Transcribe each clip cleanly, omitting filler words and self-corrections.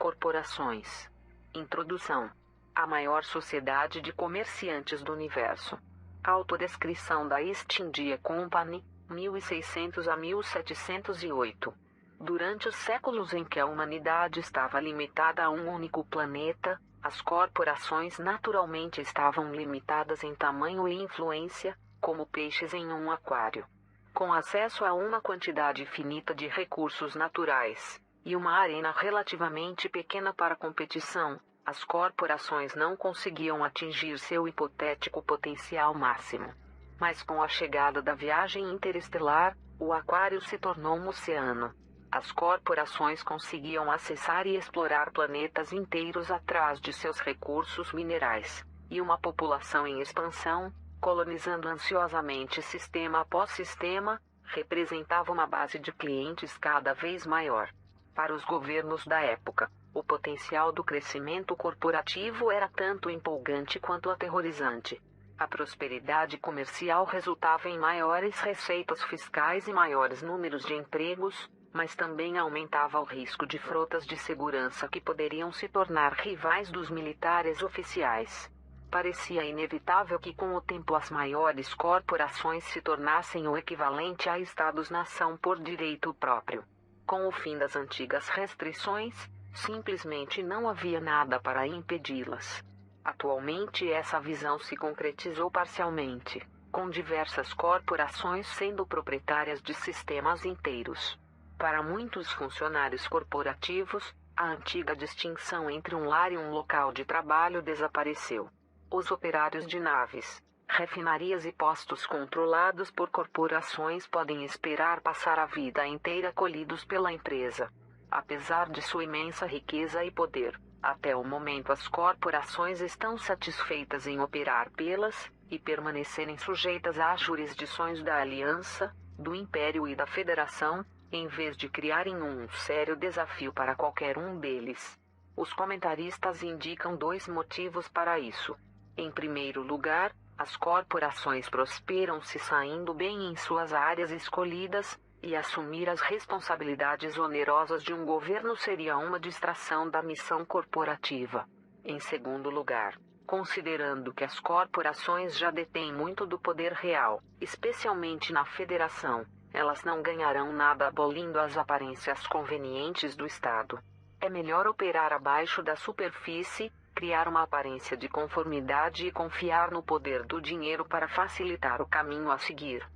Corporações. Introdução. A maior sociedade de comerciantes do universo. Autodescrição da East India Company, 1600 a 1708. Durante os séculos em que a humanidade estava limitada a um único planeta, as corporações naturalmente estavam limitadas em tamanho e influência, como peixes em um aquário. Com acesso a uma quantidade finita de recursos naturais, e uma arena relativamente pequena para competição, as corporações não conseguiam atingir seu hipotético potencial máximo. Mas com a chegada da viagem interestelar, o aquário se tornou um oceano. As corporações conseguiam acessar e explorar planetas inteiros atrás de seus recursos minerais, e uma população em expansão, colonizando ansiosamente sistema após sistema, representava uma base de clientes cada vez maior. Para os governos da época, o potencial do crescimento corporativo era tanto empolgante quanto aterrorizante. A prosperidade comercial resultava em maiores receitas fiscais e maiores números de empregos, mas também aumentava o risco de frotas de segurança que poderiam se tornar rivais dos militares oficiais. Parecia inevitável que com o tempo as maiores corporações se tornassem o equivalente a estados-nação por direito próprio. Com o fim das antigas restrições, simplesmente não havia nada para impedi-las. Atualmente essa visão se concretizou parcialmente, com diversas corporações sendo proprietárias de sistemas inteiros. Para muitos funcionários corporativos, a antiga distinção entre um lar e um local de trabalho desapareceu. Os operários de naves, refinarias e postos controlados por corporações podem esperar passar a vida inteira acolhidos pela empresa. Apesar de sua imensa riqueza e poder, até o momento as corporações estão satisfeitas em operar pelas, e permanecerem sujeitas às jurisdições da Aliança, do Império e da Federação, em vez de criarem um sério desafio para qualquer um deles. Os comentaristas indicam dois motivos para isso. Em primeiro lugar, as corporações prosperam se saindo bem em suas áreas escolhidas, e assumir as responsabilidades onerosas de um governo seria uma distração da missão corporativa. Em segundo lugar, considerando que as corporações já detêm muito do poder real, especialmente na federação, elas não ganharão nada abolindo as aparências convenientes do Estado. É melhor operar abaixo da superfície, criar uma aparência de conformidade e confiar no poder do dinheiro para facilitar o caminho a seguir.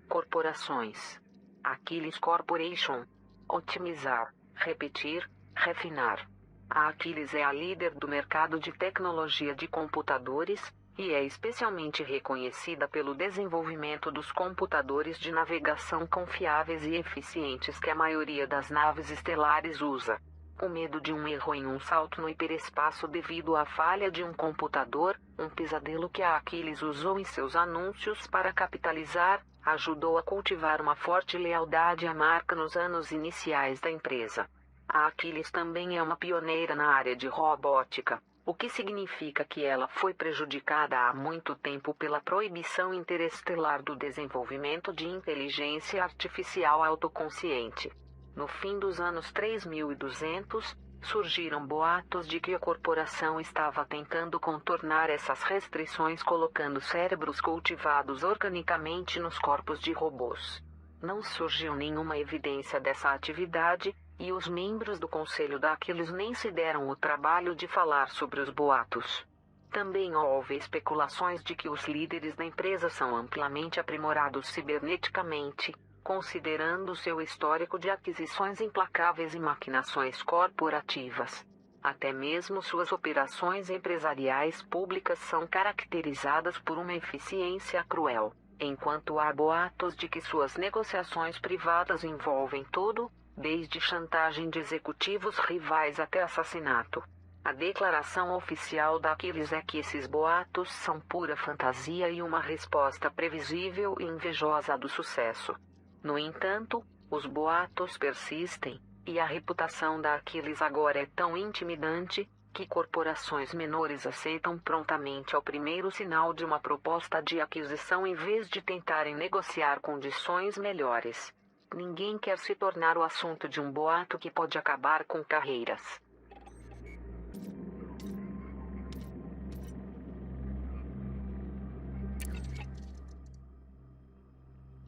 Corporações. Achilles Corporation. Otimizar, repetir, refinar. A Achilles é a líder do mercado de tecnologia de computadores, e é especialmente reconhecida pelo desenvolvimento dos computadores de navegação confiáveis e eficientes que a maioria das naves estelares usa. O medo de um erro em um salto no hiperespaço devido à falha de um computador, um pesadelo que a Achilles usou em seus anúncios para capitalizar, ajudou a cultivar uma forte lealdade à marca nos anos iniciais da empresa. A Achilles também é uma pioneira na área de robótica, o que significa que ela foi prejudicada há muito tempo pela proibição interestelar do desenvolvimento de inteligência artificial autoconsciente. No fim dos anos 3200, surgiram boatos de que a corporação estava tentando contornar essas restrições colocando cérebros cultivados organicamente nos corpos de robôs. Não surgiu nenhuma evidência dessa atividade, e os membros do conselho da Achilles nem se deram o trabalho de falar sobre os boatos. Também houve especulações de que os líderes da empresa são amplamente aprimorados ciberneticamente, considerando seu histórico de aquisições implacáveis e maquinações corporativas. Até mesmo suas operações empresariais públicas são caracterizadas por uma eficiência cruel, enquanto há boatos de que suas negociações privadas envolvem tudo, desde chantagem de executivos rivais até assassinato. A declaração oficial da Achilles é que esses boatos são pura fantasia e uma resposta previsível e invejosa do sucesso. No entanto, os boatos persistem, e a reputação da Achilles agora é tão intimidante, que corporações menores aceitam prontamente ao primeiro sinal de uma proposta de aquisição em vez de tentarem negociar condições melhores. Ninguém quer se tornar o assunto de um boato que pode acabar com carreiras.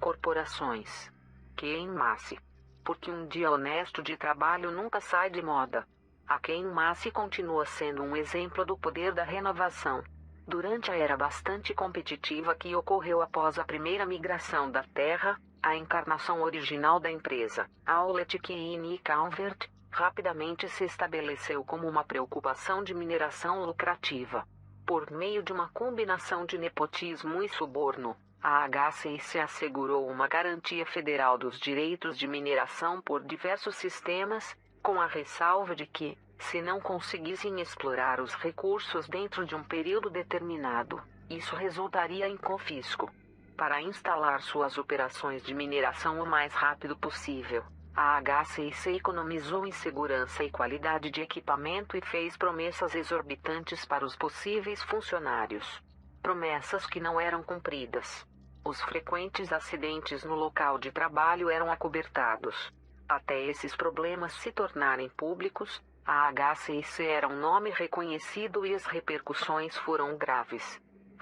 Corporações. Queimasse. Porque um dia honesto de trabalho nunca sai de moda. A Queimasse continua sendo um exemplo do poder da renovação. Durante a era bastante competitiva que ocorreu após a primeira migração da Terra, a encarnação original da empresa, Aulet Queini Calvert, rapidamente se estabeleceu como uma preocupação de mineração lucrativa. Por meio de uma combinação de nepotismo e suborno, a HCIC assegurou uma garantia federal dos direitos de mineração por diversos sistemas, com a ressalva de que, se não conseguissem explorar os recursos dentro de um período determinado, isso resultaria em confisco. Para instalar suas operações de mineração o mais rápido possível, a HCIC economizou em segurança e qualidade de equipamento e fez promessas exorbitantes para os possíveis funcionários. Promessas que não eram cumpridas. Os frequentes acidentes no local de trabalho eram acobertados. Até esses problemas se tornarem públicos, a HCIC era um nome reconhecido e as repercussões foram graves.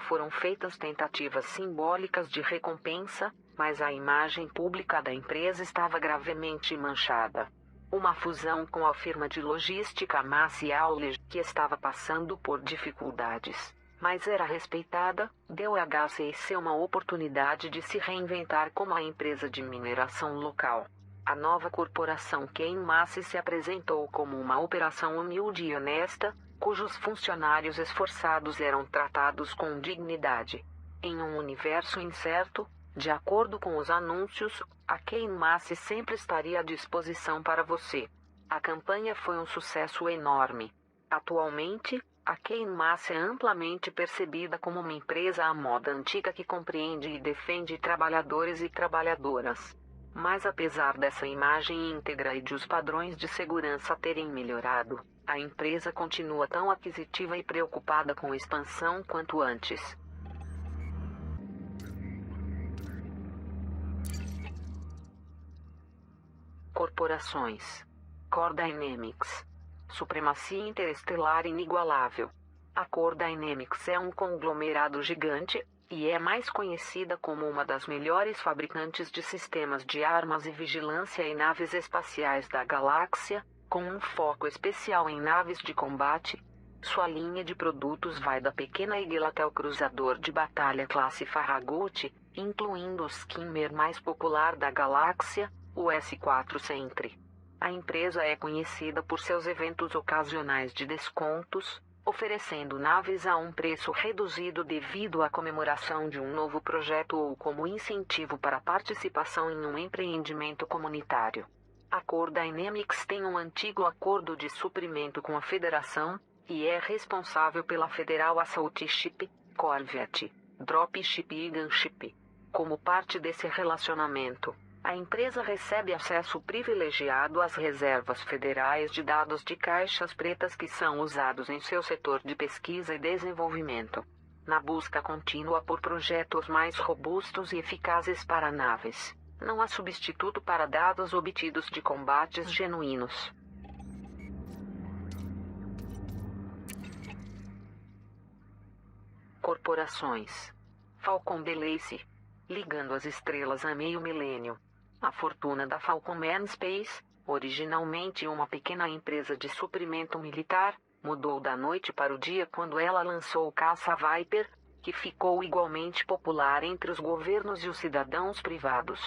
Foram feitas tentativas simbólicas de recompensa, mas a imagem pública da empresa estava gravemente manchada. Uma fusão com a firma de logística Massey Auleg, que estava passando por dificuldades, mas era respeitada, deu à HCIC uma oportunidade de se reinventar como a empresa de mineração local. A nova corporação Queimasse se apresentou como uma operação humilde e honesta, cujos funcionários esforçados eram tratados com dignidade. Em um universo incerto, de acordo com os anúncios, a Queimasse sempre estaria à disposição para você. A campanha foi um sucesso enorme. Atualmente, a Queimasse é amplamente percebida como uma empresa à moda antiga que compreende e defende trabalhadores e trabalhadoras. Mas apesar dessa imagem íntegra e de os padrões de segurança terem melhorado, a empresa continua tão aquisitiva e preocupada com expansão quanto antes. Corporações. Core Dynamics. Supremacia interestelar inigualável. A Core Dynamics é um conglomerado gigante, e é mais conhecida como uma das melhores fabricantes de sistemas de armas e vigilância em naves espaciais da galáxia, com um foco especial em naves de combate. Sua linha de produtos vai da pequena Eagle até o cruzador de batalha classe Farragut, incluindo o skimmer mais popular da galáxia, o S-4 Sentry. A empresa é conhecida por seus eventos ocasionais de descontos, oferecendo naves a um preço reduzido devido à comemoração de um novo projeto ou como incentivo para a participação em um empreendimento comunitário. A Core Dynamics tem um antigo acordo de suprimento com a Federação, e é responsável pela Federal Assault Ship, Corvette, Dropship e Gunship. Como parte desse relacionamento, a empresa recebe acesso privilegiado às reservas federais de dados de caixas pretas que são usados em seu setor de pesquisa e desenvolvimento. Na busca contínua por projetos mais robustos e eficazes para naves, não há substituto para dados obtidos de combates genuínos. Corporações. Falcon Delacy. Ligando as estrelas a meio milênio. A fortuna da Falcon Man Space, originalmente uma pequena empresa de suprimento militar, mudou da noite para o dia quando ela lançou o caça Viper, que ficou igualmente popular entre os governos e os cidadãos privados.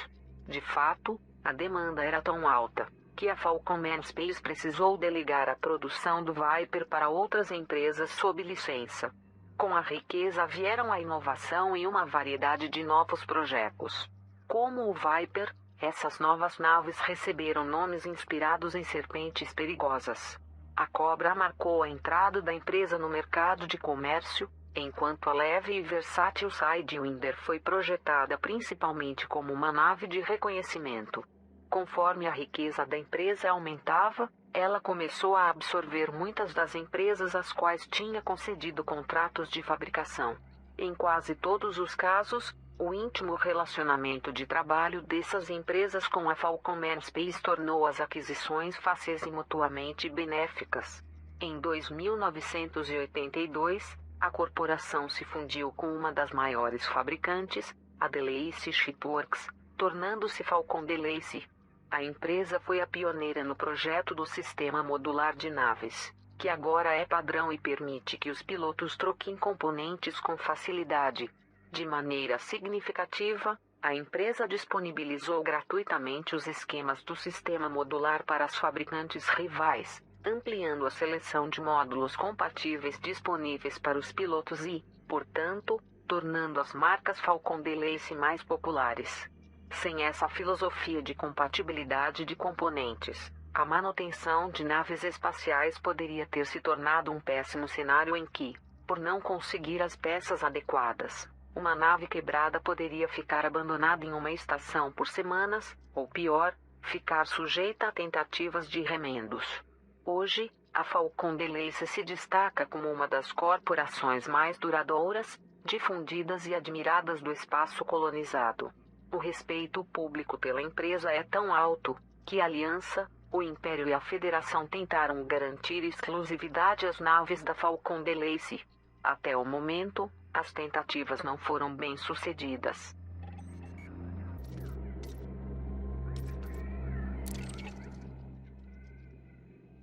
De fato, a demanda era tão alta, que a Falcon Man Space precisou delegar a produção do Viper para outras empresas sob licença. Com a riqueza vieram a inovação e uma variedade de novos projetos. Como o Viper, essas novas naves receberam nomes inspirados em serpentes perigosas. A Cobra marcou a entrada da empresa no mercado de comércio, enquanto a leve e versátil Sidewinder foi projetada principalmente como uma nave de reconhecimento. Conforme a riqueza da empresa aumentava, ela começou a absorver muitas das empresas às quais tinha concedido contratos de fabricação. Em quase todos os casos, o íntimo relacionamento de trabalho dessas empresas com a Falcon Aerospace tornou as aquisições fáceis e mutuamente benéficas. Em 2982, a corporação se fundiu com uma das maiores fabricantes, a DeLacy Shipworks, tornando-se Falcon DeLacy. A empresa foi a pioneira no projeto do sistema modular de naves, que agora é padrão e permite que os pilotos troquem componentes com facilidade. De maneira significativa, a empresa disponibilizou gratuitamente os esquemas do sistema modular para as fabricantes rivais, ampliando a seleção de módulos compatíveis disponíveis para os pilotos e, portanto, tornando as marcas Falcon DeLacy mais populares. Sem essa filosofia de compatibilidade de componentes, a manutenção de naves espaciais poderia ter se tornado um péssimo cenário em que, por não conseguir as peças adequadas, uma nave quebrada poderia ficar abandonada em uma estação por semanas, ou pior, ficar sujeita a tentativas de remendos. Hoje, a Falcon DeLacy se destaca como uma das corporações mais duradouras, difundidas e admiradas do espaço colonizado. O respeito público pela empresa é tão alto, que a Aliança, o Império e a Federação tentaram garantir exclusividade às naves da Falcon DeLacy. Até o momento, as tentativas não foram bem-sucedidas.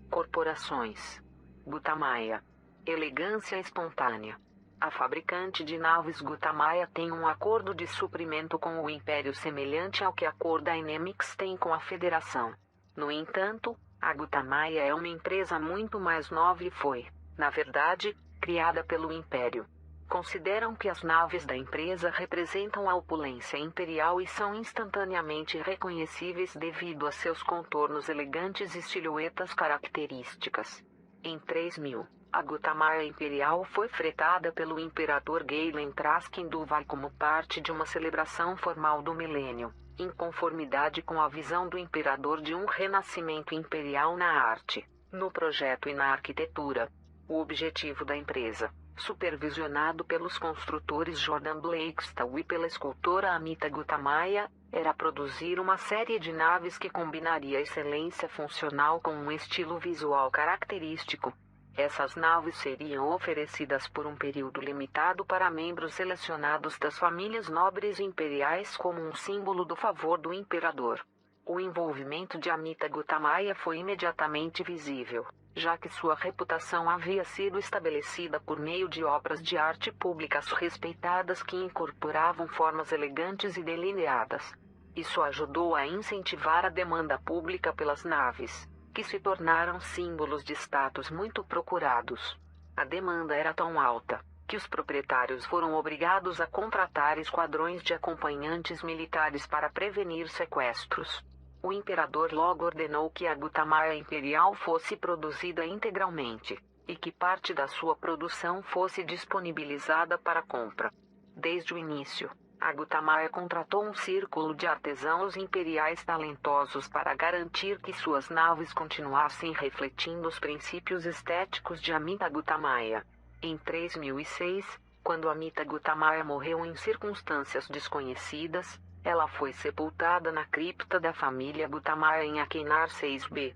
Corporações. Gutamaya. Elegância espontânea. A fabricante de naves Gutamaya tem um acordo de suprimento com o Império semelhante ao que a Core Dynamics tem com a Federação. No entanto, a Gutamaya é uma empresa muito mais nova e foi, na verdade, criada pelo Império. Consideram que as naves da empresa representam a opulência imperial e são instantaneamente reconhecíveis devido a seus contornos elegantes e silhuetas características. Em 3000, a Gutamaya Imperial foi fretada pelo imperador Galen Traskin Duval como parte de uma celebração formal do milênio, em conformidade com a visão do imperador de um renascimento imperial na arte, no projeto e na arquitetura. O objetivo da empresa, supervisionado pelos construtores Jordan Blackstone e pela escultora Amita Gutamaya, era produzir uma série de naves que combinaria excelência funcional com um estilo visual característico. Essas naves seriam oferecidas por um período limitado para membros selecionados das famílias nobres imperiais como um símbolo do favor do imperador. O envolvimento de Amita Gutamaya foi imediatamente visível, já que sua reputação havia sido estabelecida por meio de obras de arte públicas respeitadas que incorporavam formas elegantes e delineadas. Isso ajudou a incentivar a demanda pública pelas naves, que se tornaram símbolos de status muito procurados. A demanda era tão alta, que os proprietários foram obrigados a contratar esquadrões de acompanhantes militares para prevenir sequestros. O imperador logo ordenou que a Gutamaya Imperial fosse produzida integralmente, e que parte da sua produção fosse disponibilizada para compra. Desde o início, a Gutamaya contratou um círculo de artesãos imperiais talentosos para garantir que suas naves continuassem refletindo os princípios estéticos de Amita Gutamaya. Em 3006, quando Amita Gutamaya morreu em circunstâncias desconhecidas, ela foi sepultada na cripta da família Gutamaya em Akenar 6B.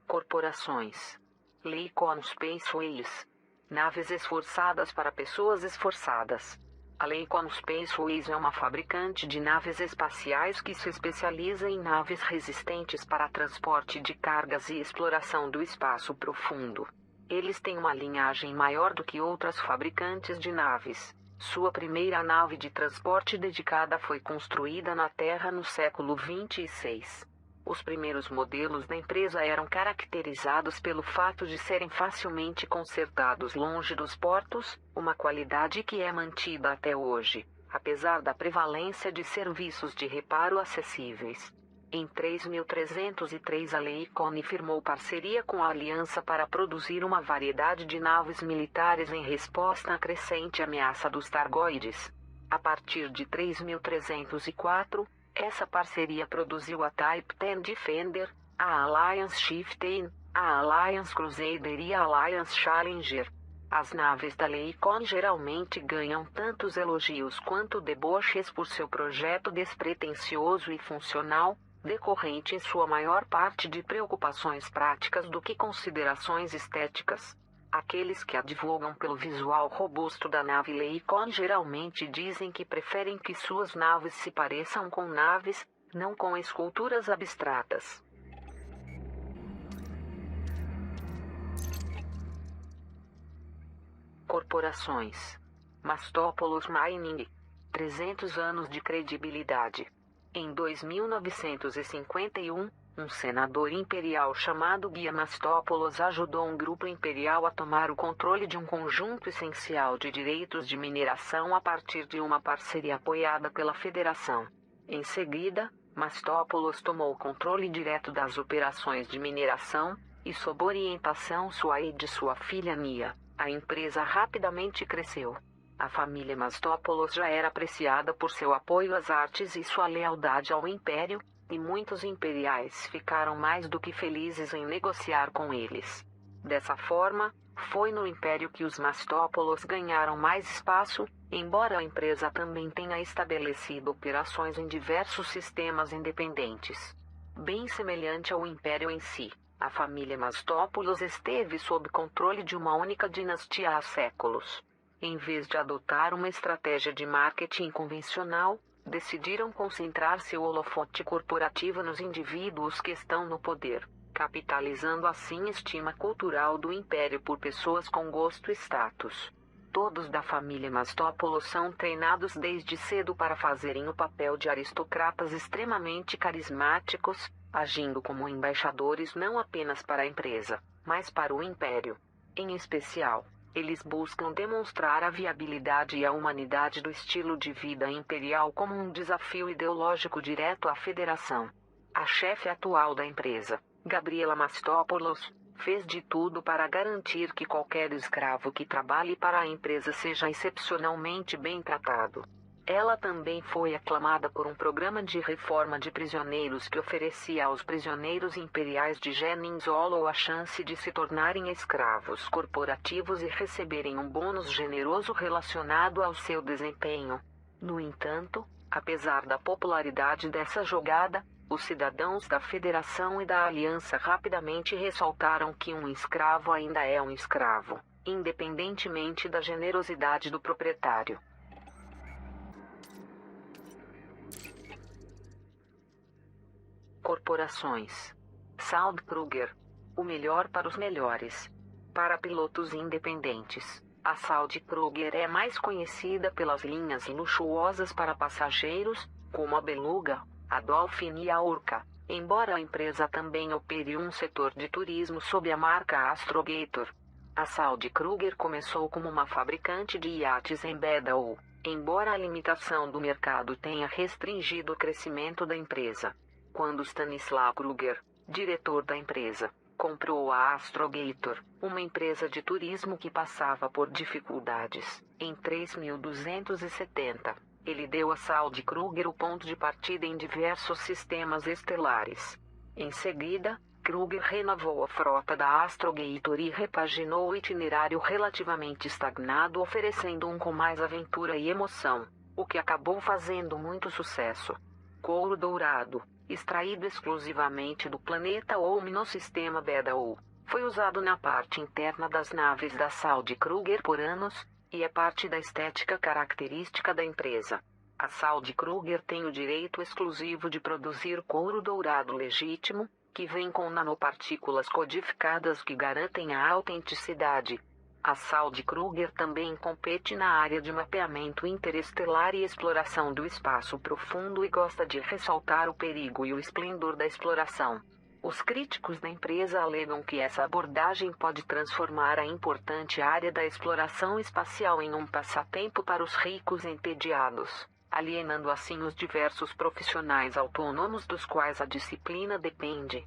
Corporações. Leicon Spaceways. Naves esforçadas para pessoas esforçadas. A Leicon Spaceways é uma fabricante de naves espaciais que se especializa em naves resistentes para transporte de cargas e exploração do espaço profundo. Eles têm uma linhagem maior do que outras fabricantes de naves. Sua primeira nave de transporte dedicada foi construída na Terra no século 26. Os primeiros modelos da empresa eram caracterizados pelo fato de serem facilmente consertados longe dos portos, uma qualidade que é mantida até hoje, apesar da prevalência de serviços de reparo acessíveis. Em 3303 a Leicon firmou parceria com a Aliança para produzir uma variedade de naves militares em resposta à crescente ameaça dos Targoides. A partir de 3304, essa parceria produziu a Type 10 Defender, a Alliance Chieftain, a Alliance Crusader e a Alliance Challenger. As naves da Leicon geralmente ganham tantos elogios quanto deboches por seu projeto despretensioso e funcional, decorrente em sua maior parte de preocupações práticas do que considerações estéticas. Aqueles que advogam pelo visual robusto da nave Leicon geralmente dizem que preferem que suas naves se pareçam com naves, não com esculturas abstratas. Corporações. Mastopoulos Mining. 300 anos de credibilidade. Em 2951, um senador imperial chamado Guia Mastopoulos ajudou um grupo imperial a tomar o controle de um conjunto essencial de direitos de mineração a partir de uma parceria apoiada pela Federação. Em seguida, Mastopoulos tomou o controle direto das operações de mineração, e sob orientação sua e de sua filha Nia, a empresa rapidamente cresceu. A família Mastopoulos já era apreciada por seu apoio às artes e sua lealdade ao Império, e muitos imperiais ficaram mais do que felizes em negociar com eles. Dessa forma, foi no Império que os Mastopoulos ganharam mais espaço, embora a empresa também tenha estabelecido operações em diversos sistemas independentes. Bem semelhante ao Império em si, a família Mastopoulos esteve sob controle de uma única dinastia há séculos. Em vez de adotar uma estratégia de marketing convencional, decidiram concentrar seu holofote corporativo nos indivíduos que estão no poder, capitalizando assim a estima cultural do império por pessoas com gosto e status. Todos da família Mastopoulos são treinados desde cedo para fazerem o papel de aristocratas extremamente carismáticos, agindo como embaixadores não apenas para a empresa, mas para o império. Em especial, eles buscam demonstrar a viabilidade e a humanidade do estilo de vida imperial como um desafio ideológico direto à Federação. A chefe atual da empresa, Gabriela Mastopoulos, fez de tudo para garantir que qualquer escravo que trabalhe para a empresa seja excepcionalmente bem tratado. Ela também foi aclamada por um programa de reforma de prisioneiros que oferecia aos prisioneiros imperiais de Jennings Hollow a chance de se tornarem escravos corporativos e receberem um bônus generoso relacionado ao seu desempenho. No entanto, apesar da popularidade dessa jogada, os cidadãos da Federação e da Aliança rapidamente ressaltaram que um escravo ainda é um escravo, independentemente da generosidade do proprietário. Corporações. Saud Kruger. O melhor para os melhores. Para pilotos independentes, a Saud Kruger é mais conhecida pelas linhas luxuosas para passageiros, como a Beluga, a Dolphin e a Orca, embora a empresa também opere um setor de turismo sob a marca Astrogator. A Saud Kruger começou como uma fabricante de iates em Bedell, embora a limitação do mercado tenha restringido o crescimento da empresa. Quando Stanislaw Kruger, diretor da empresa, comprou a Astrogator, uma empresa de turismo que passava por dificuldades, em 3270, ele deu a Saud Kruger o ponto de partida em diversos sistemas estelares. Em seguida, Kruger renovou a frota da Astrogator e repaginou o itinerário relativamente estagnado, oferecendo um com mais aventura e emoção, o que acabou fazendo muito sucesso. Couro dourado, extraído exclusivamente do planeta Olm no sistema Bedell, foi usado na parte interna das naves da Saud Kruger por anos, e é parte da estética característica da empresa. A Saud Kruger tem o direito exclusivo de produzir couro dourado legítimo, que vem com nanopartículas codificadas que garantem a autenticidade. A Saud Kruger também compete na área de mapeamento interestelar e exploração do espaço profundo e gosta de ressaltar o perigo e o esplendor da exploração. Os críticos da empresa alegam que essa abordagem pode transformar a importante área da exploração espacial em um passatempo para os ricos entediados, alienando assim os diversos profissionais autônomos dos quais a disciplina depende.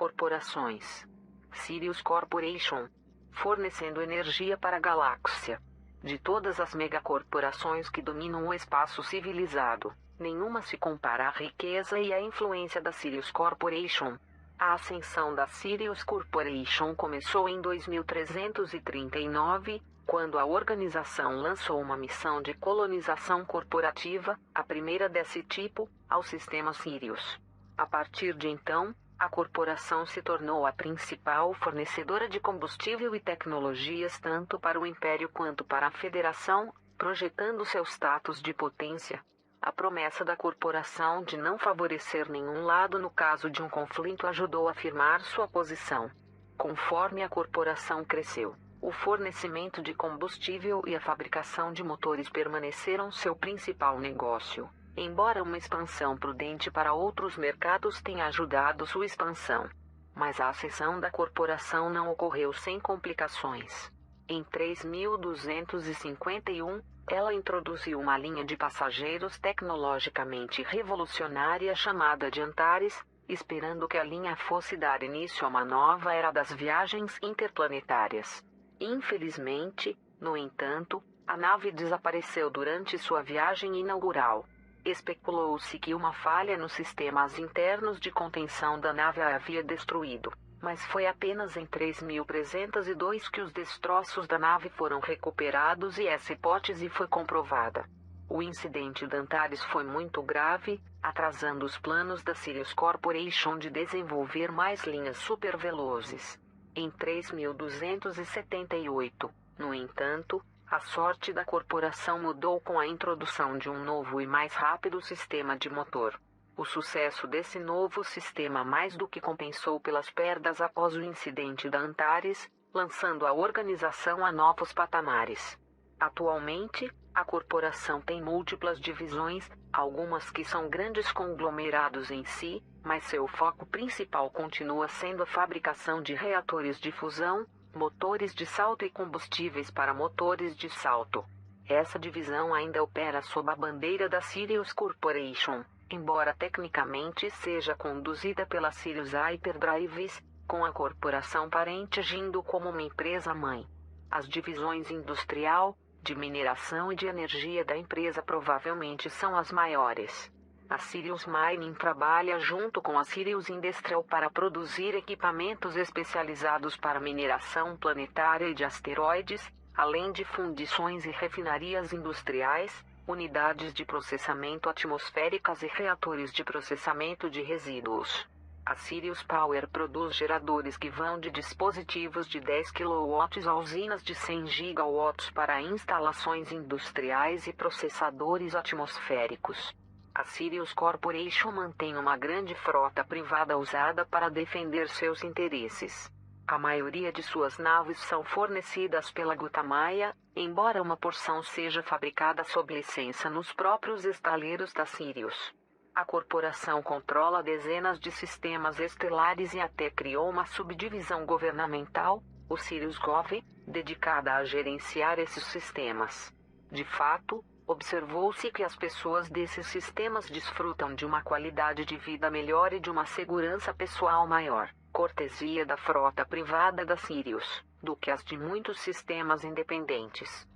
Corporações. Sirius Corporation. fornecendo energia para a galáxia. De todas as megacorporações que dominam o espaço civilizado, nenhuma se compara à riqueza e à influência da Sirius Corporation. A ascensão da Sirius Corporation começou em 2339, quando a organização lançou uma missão de colonização corporativa, a primeira desse tipo, ao sistema Sirius. A partir de então, a corporação se tornou a principal fornecedora de combustível e tecnologias tanto para o Império quanto para a Federação, projetando seu status de potência. A promessa da corporação de não favorecer nenhum lado no caso de um conflito ajudou a firmar sua posição. Conforme a corporação cresceu, o fornecimento de combustível e a fabricação de motores permaneceram seu principal negócio, embora uma expansão prudente para outros mercados tenha ajudado sua expansão. Mas a ascensão da corporação não ocorreu sem complicações. Em 3251, ela introduziu uma linha de passageiros tecnologicamente revolucionária chamada de Antares, esperando que a linha fosse dar início a uma nova era das viagens interplanetárias. Infelizmente, no entanto, a nave desapareceu durante sua viagem inaugural. Especulou-se que uma falha nos sistemas internos de contenção da nave a havia destruído, mas foi apenas em 3302 que os destroços da nave foram recuperados e essa hipótese foi comprovada. O incidente da Antares foi muito grave, atrasando os planos da Sirius Corporation de desenvolver mais linhas supervelozes. Em 3278, no entanto, a sorte da corporação mudou com a introdução de um novo e mais rápido sistema de motor. O sucesso desse novo sistema mais do que compensou pelas perdas após o incidente da Antares, lançando a organização a novos patamares. Atualmente, a corporação tem múltiplas divisões, algumas que são grandes conglomerados em si, mas seu foco principal continua sendo a fabricação de reatores de fusão, motores de salto e combustíveis para motores de salto. Essa divisão ainda opera sob a bandeira da Sirius Corporation, embora tecnicamente seja conduzida pela Sirius Hyperdrives, com a corporação parente agindo como uma empresa-mãe. As divisões industrial, de mineração e de energia da empresa provavelmente são as maiores. A Sirius Mining trabalha junto com a Sirius Industrial para produzir equipamentos especializados para mineração planetária e de asteroides, além de fundições e refinarias industriais, unidades de processamento atmosféricas e reatores de processamento de resíduos. A Sirius Power produz geradores que vão de dispositivos de 10 kW a usinas de 100 GW para instalações industriais e processadores atmosféricos. A Sirius Corporation mantém uma grande frota privada usada para defender seus interesses. A maioria de suas naves são fornecidas pela Gutamaya, embora uma porção seja fabricada sob licença nos próprios estaleiros da Sirius. A corporação controla dezenas de sistemas estelares e até criou uma subdivisão governamental, o Sirius Gov, dedicada a gerenciar esses sistemas. De fato, observou-se que as pessoas desses sistemas desfrutam de uma qualidade de vida melhor e de uma segurança pessoal maior, cortesia da frota privada da Sirius, do que as de muitos sistemas independentes.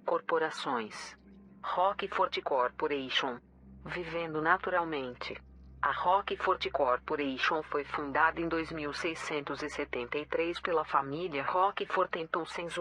Corporações. Rockford Corporation. Vivendo naturalmente. A Rockford Corporation foi fundada em 2673 pela família Rockford em Townsend,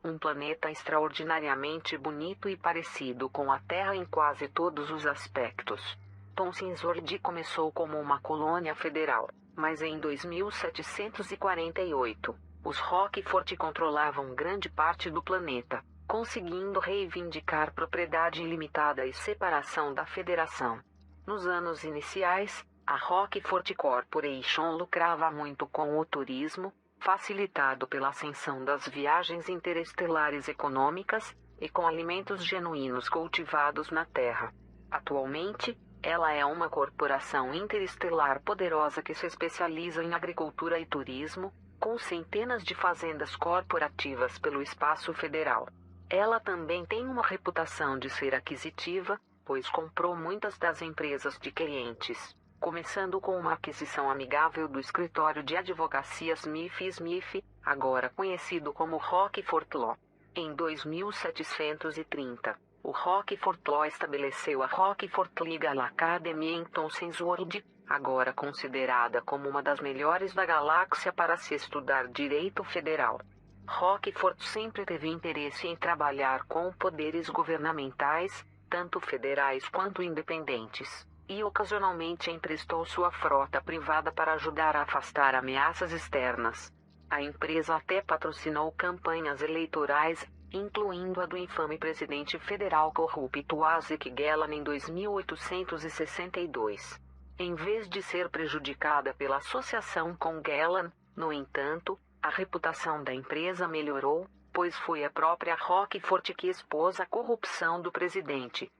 um planeta extraordinariamente bonito e parecido com a Terra em quase todos os aspectos. Townsend começou como uma colônia federal, mas em 2748, os Rockford controlavam grande parte do planeta, conseguindo reivindicar propriedade ilimitada e separação da Federação. Nos anos iniciais, a Rockford Corporation lucrava muito com o turismo, facilitado pela ascensão das viagens interestelares econômicas, e com alimentos genuínos cultivados na Terra. Atualmente, ela é uma corporação interestelar poderosa que se especializa em agricultura e turismo, com centenas de fazendas corporativas pelo espaço federal. Ela também tem uma reputação de ser aquisitiva, pois comprou muitas das empresas de clientes. começando com uma aquisição amigável do escritório de advocacia Smith Smith, agora conhecido como Rockford Law. Em 2730, o Rockford Law estabeleceu a Rockford Legal Academy em Townsend World, agora considerada como uma das melhores da galáxia para se estudar direito federal. Rockford sempre teve interesse em trabalhar com poderes governamentais, tanto federais quanto independentes, e ocasionalmente emprestou sua frota privada para ajudar a afastar ameaças externas. A empresa até patrocinou campanhas eleitorais, incluindo a do infame presidente federal corrupto Isaac Gellan em 2862. Em vez de ser prejudicada pela associação com Gellan, no entanto, a reputação da empresa melhorou, pois foi a própria Rockford que expôs a corrupção do presidente.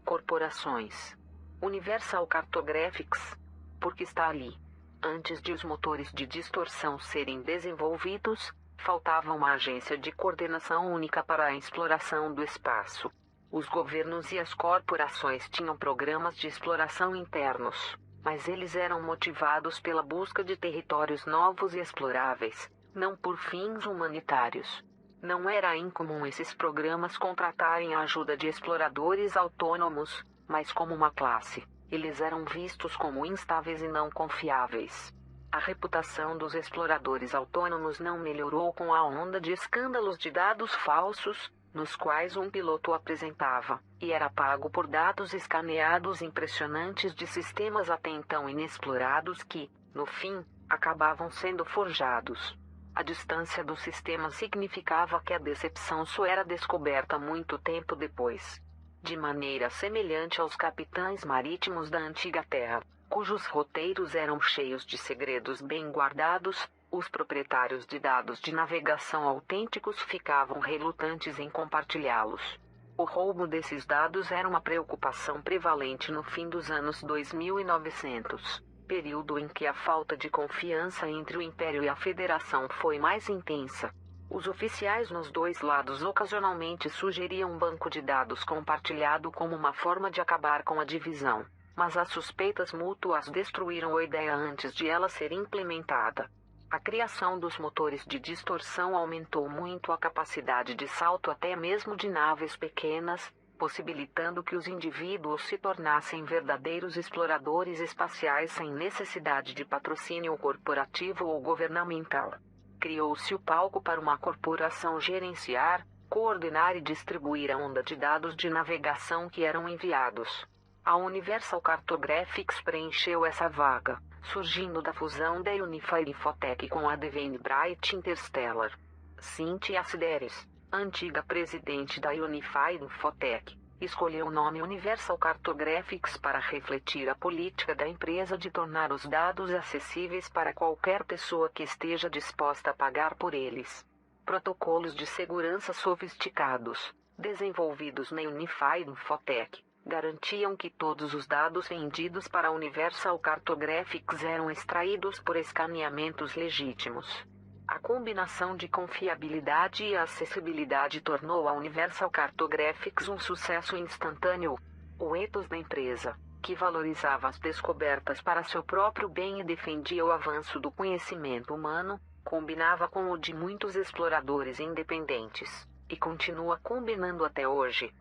Corporações. Universal Cartographics, porque está ali. Antes de os motores de distorção serem desenvolvidos, faltava uma agência de coordenação única para a exploração do espaço. Os governos e as corporações tinham programas de exploração internos, mas eles eram motivados pela busca de territórios novos e exploráveis, não por fins humanitários. Não era incomum esses programas contratarem a ajuda de exploradores autônomos, mas como uma classe, eles eram vistos como instáveis e não confiáveis. A reputação dos exploradores autônomos não melhorou com a onda de escândalos de dados falsos, nos quais um piloto apresentava, e era pago por dados escaneados impressionantes de sistemas até então inexplorados que, no fim, acabavam sendo forjados. A distância do sistema significava que a decepção só era descoberta muito tempo depois. De maneira semelhante aos capitães marítimos da antiga Terra, cujos roteiros eram cheios de segredos bem guardados, os proprietários de dados de navegação autênticos ficavam relutantes em compartilhá-los. O roubo desses dados era uma preocupação prevalente no fim dos anos 2900, período em que a falta de confiança entre o Império e a Federação foi mais intensa. Os oficiais nos dois lados ocasionalmente sugeriam um banco de dados compartilhado como uma forma de acabar com a divisão, mas as suspeitas mútuas destruíram a ideia antes de ela ser implementada. A criação dos motores de distorção aumentou muito a capacidade de salto até mesmo de naves pequenas, possibilitando que os indivíduos se tornassem verdadeiros exploradores espaciais sem necessidade de patrocínio corporativo ou governamental. Criou-se o palco para uma corporação gerenciar, coordenar e distribuir a onda de dados de navegação que eram enviados. A Universal Cartographics preencheu essa vaga, surgindo da fusão da Unified Infotech com a Devane Bright Interstellar. Cynthia Sideris, antiga presidente da Unified Infotech, escolheu o nome Universal Cartographics para refletir a política da empresa de tornar os dados acessíveis para qualquer pessoa que esteja disposta a pagar por eles. Protocolos de segurança sofisticados, desenvolvidos na Unified Infotech, garantiam que todos os dados vendidos para a Universal Cartographics eram extraídos por escaneamentos legítimos. A combinação de confiabilidade e acessibilidade tornou a Universal Cartographics um sucesso instantâneo. O ethos da empresa, que valorizava as descobertas para seu próprio bem e defendia o avanço do conhecimento humano, combinava com o de muitos exploradores independentes, e continua combinando até hoje.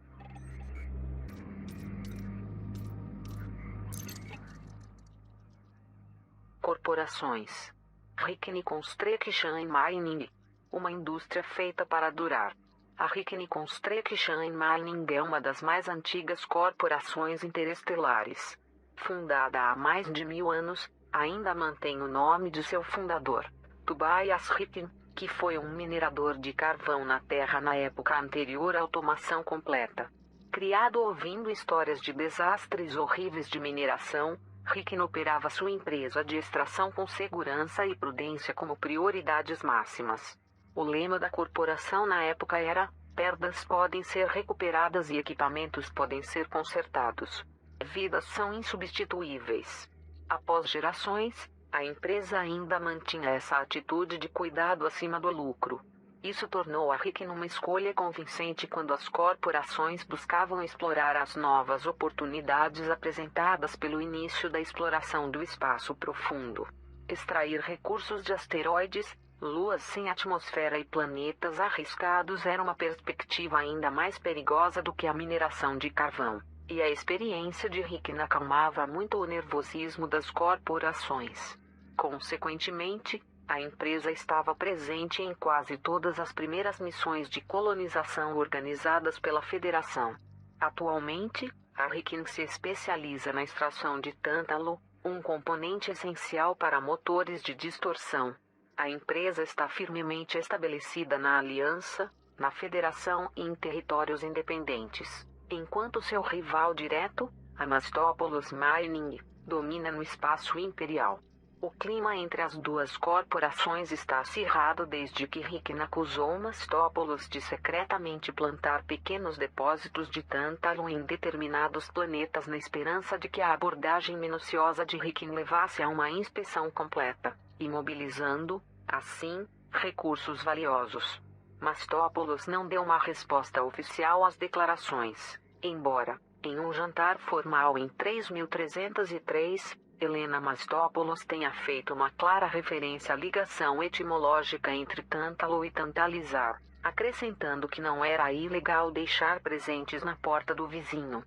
Corporações. Rickney Construction Mining, uma indústria feita para durar. A Rickney Construction Mining é uma das mais antigas corporações interestelares. Fundada há mais de 1000 anos, ainda mantém o nome de seu fundador, Tobias Rickney, que foi um minerador de carvão na Terra na época anterior à automação completa. Criado ouvindo histórias de desastres horríveis de mineração, Rickney operava sua empresa de extração com segurança e prudência como prioridades máximas. O lema da corporação na época era: perdas podem ser recuperadas e equipamentos podem ser consertados. Vidas são insubstituíveis. Após gerações, a empresa ainda mantinha essa atitude de cuidado acima do lucro. Isso tornou a RIC numa escolha convincente quando as corporações buscavam explorar as novas oportunidades apresentadas pelo início da exploração do espaço profundo. Extrair recursos de asteroides, luas sem atmosfera e planetas arriscados era uma perspectiva ainda mais perigosa do que a mineração de carvão, e a experiência de RIC acalmava muito o nervosismo das corporações. Consequentemente, a empresa estava presente em quase todas as primeiras missões de colonização organizadas pela Federação. Atualmente, a RIC se especializa na extração de tântalo, um componente essencial para motores de distorção. A empresa está firmemente estabelecida na Aliança, na Federação e em territórios independentes, enquanto seu rival direto, a Mastopoulos Mining, domina no espaço imperial. O clima entre as duas corporações está acirrado desde que RIC acusou Mastopoulos de secretamente plantar pequenos depósitos de tântalo em determinados planetas na esperança de que a abordagem minuciosa de RIC levasse a uma inspeção completa, imobilizando, assim, recursos valiosos. Mastopoulos não deu uma resposta oficial às declarações, embora, em um jantar formal em 3303, Helena Mastopoulos tenha feito uma clara referência à ligação etimológica entre tântalo e tantalizar, acrescentando que não era ilegal deixar presentes na porta do vizinho.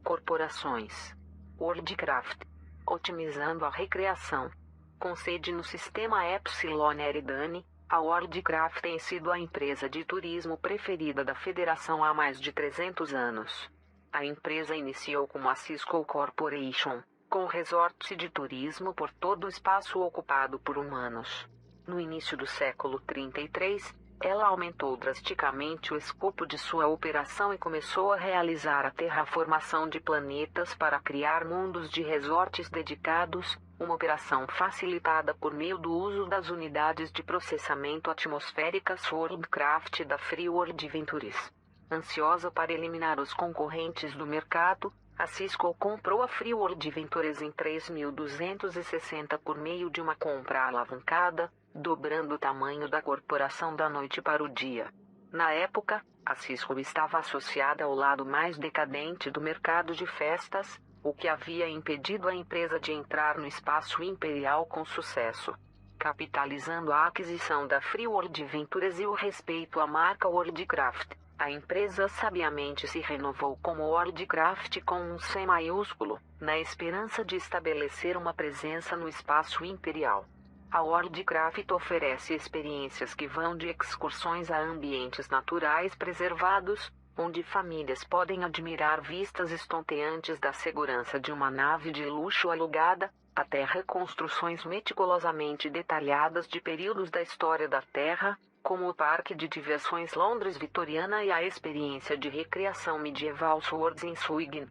Corporações. Worldcraft. Otimizando a recreação. Com sede no sistema Epsilon Eridani, a Worldcraft tem sido a empresa de turismo preferida da Federação há mais de 300 anos. A empresa iniciou como a Cisco Corporation, com resorts de turismo por todo o espaço ocupado por humanos. No início do século 33, ela aumentou drasticamente o escopo de sua operação e começou a realizar a terraformação de planetas para criar mundos de resorts dedicados, uma operação facilitada por meio do uso das unidades de processamento atmosféricas Worldcraft da Freeworld Ventures. Ansiosa para eliminar os concorrentes do mercado, a Cisco comprou a Freeworld Ventures em 3.260 por meio de uma compra alavancada, dobrando o tamanho da corporação da noite para o dia. Na época, a Cisco estava associada ao lado mais decadente do mercado de festas, o que havia impedido a empresa de entrar no espaço imperial com sucesso. Capitalizando a aquisição da Freeworld Ventures e o respeito à marca Worldcraft, a empresa sabiamente se renovou como Worldcraft com um C maiúsculo, na esperança de estabelecer uma presença no espaço imperial. A Worldcraft oferece experiências que vão de excursões a ambientes naturais preservados, onde famílias podem admirar vistas estonteantes da segurança de uma nave de luxo alugada, até reconstruções meticulosamente detalhadas de períodos da história da Terra, como o Parque de Diversões Londres Vitoriana e a experiência de recreação medieval Swords in Swingen.